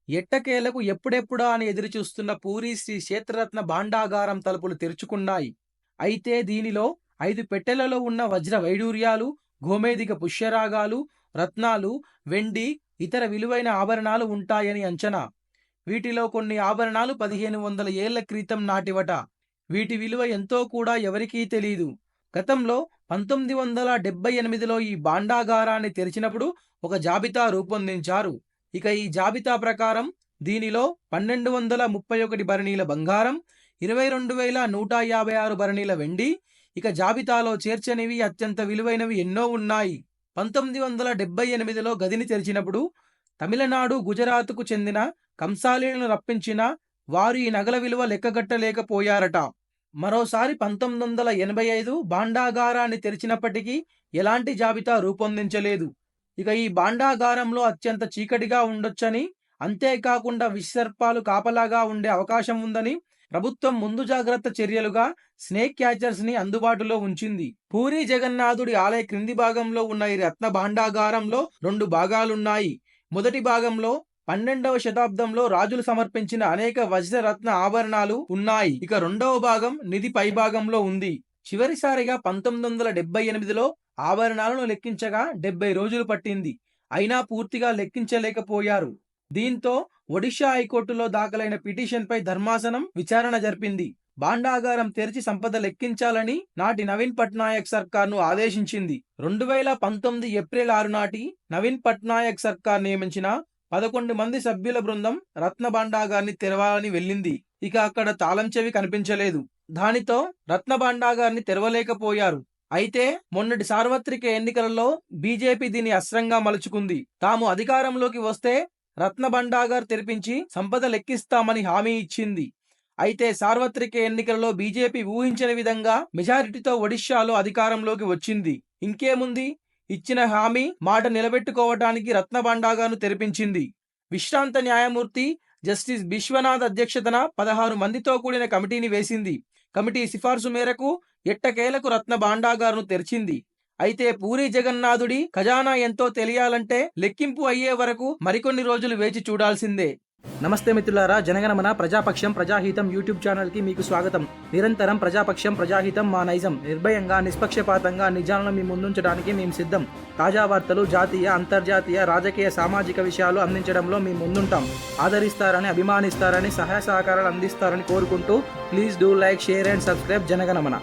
ఎట్టకేలకు ఎప్పుడెప్పుడా అని ఎదురుచూస్తున్న పూరీ శ్రీ క్షేత్రరత్న భాండాగారం తలుపులు తెరుచుకున్నాయి. అయితే దీనిలో 5 పెట్టెలలో ఉన్న వజ్ర వైడూర్యాలు, గోమేధిక పుష్యరాగాలు, రత్నాలు, వెండి, ఇతర విలువైన ఆభరణాలు ఉంటాయని అంచనా. వీటిలో కొన్ని ఆభరణాలు 1500 ఏళ్ల క్రితం నాటివట. వీటి విలువ ఎంతో కూడా ఎవరికీ తెలీదు. గతంలో 1978లో ఈ భాండాగారాన్ని తెరిచినప్పుడు ఒక జాబితా రూపొందించారు. ఇక ఈ జాబితా ప్రకారం దీనిలో 1231 భరణీల బంగారం, 22,156 భరణీల వెండి, ఇక జాబితాలో చేర్చనివి అత్యంత విలువైనవి ఎన్నో ఉన్నాయి. 1978లో గదిని తెరిచినప్పుడు తమిళనాడు, గుజరాత్కు చెందిన కంసాలీలను రప్పించిన వారు ఈ నగల విలువ లెక్కగట్టలేకపోయారట. మరోసారి 1985 భాండాగారాన్ని తెరిచినప్పటికీ ఎలాంటి జాబితా రూపొందించలేదు. ఇక ఈ భాండాగారంలో అత్యంత చీకటిగా ఉండొచ్చని, అంతేకాకుండా విషసర్పాలు కాపలాగా ఉండే అవకాశం ఉందని ప్రభుత్వం ముందు జాగ్రత్త చర్యలుగా స్నేక్ క్యాచర్స్ ని అందుబాటులో ఉంచింది. పూరీ జగన్నాథుడి ఆలయ క్రింది భాగంలో ఉన్న ఈ రత్న భాండాగారంలో 2 భాగాలున్నాయి. మొదటి భాగంలో 12వ శతాబ్దంలో రాజులు సమర్పించిన అనేక వజ్రరత్న ఆభరణాలు ఉన్నాయి. ఇక రెండవ భాగం నిధి పైభాగంలో ఉంది. చివరిసారిగా 1978లో ఆభరణాలను లెక్కించగా 70 రోజులు పట్టింది. అయినా పూర్తిగా లెక్కించలేకపోయారు. దీంతో ఒడిషా హైకోర్టులో దాఖలైన పిటిషన్పై ధర్మాసనం విచారణ జరిపింది. భాండాగారం తెరిచి సంపద లెక్కించాలని నాటి నవీన్ పట్నాయక్ సర్కార్ను ఆదేశించింది. 2019 ఏప్రిల్ 6 నాటి నవీన్ పట్నాయక్ సర్కార్ నియమించిన 11 మంది సభ్యుల బృందం రత్న భాండాగార్ని తెరవాలని వెళ్ళింది. ఇక అక్కడ తాళం చెవి కనిపించలేదు. దానితో రత్న భాండాగార్ని తెరవలేకపోయారు. అయితే మొన్నటి సార్వత్రిక ఎన్నికలలో బీజేపీ దీన్ని అస్త్రంగా మలుచుకుంది. తాము అధికారంలోకి వస్తే రత్న భాండాగార్ తెరిపించి సంపద లెక్కిస్తామని హామీ ఇచ్చింది. అయితే సార్వత్రిక ఎన్నికలలో బీజేపీ ఊహించని విధంగా మెజారిటీతో ఒడిషాలో అధికారంలోకి వచ్చింది. ఇంకేముంది, ఇచ్చిన హామీ మాట నిలబెట్టుకోవటానికి రత్న భాండాగార్ను తెరిపించింది. విశ్రాంత న్యాయమూర్తి జస్టిస్ బిశ్వనాథ్ అధ్యక్షతన 16 మందితో కూడిన కమిటీని వేసింది. కమిటీ సిఫార్సు మేరకు ఎట్టకేలకు రత్న భాండాగార్ను తెరిచింది. అయితే పూరీ జగన్నాథుడి ఖజానా ఎంతో తెలియాలంటే లెక్కింపు అయ్యే వరకు మరికొన్ని రోజులు వేచి చూడాల్సిందే. నమస్తే మిత్రులారా, జనగణమన ప్రజాపక్షం ప్రజాహితం యూట్యూబ్ ఛానల్కి మీకు స్వాగతం. నిరంతరం ప్రజాపక్షం ప్రజాహితం మా నైజం. నిర్భయంగా నిష్పక్షపాతంగా నిజాలను మీ ముందుంచడానికి మేము సిద్ధం. తాజా వార్తలు, జాతీయ అంతర్జాతీయ రాజకీయ సామాజిక విషయాలు అందించడంలో మేము ముందుంటాం. ఆదరిస్తారని, అభిమానిస్తారని, సహాయ సహకారాలు అందిస్తారని కోరుకుంటూ please do like, share and subscribe Jana Gana Mana.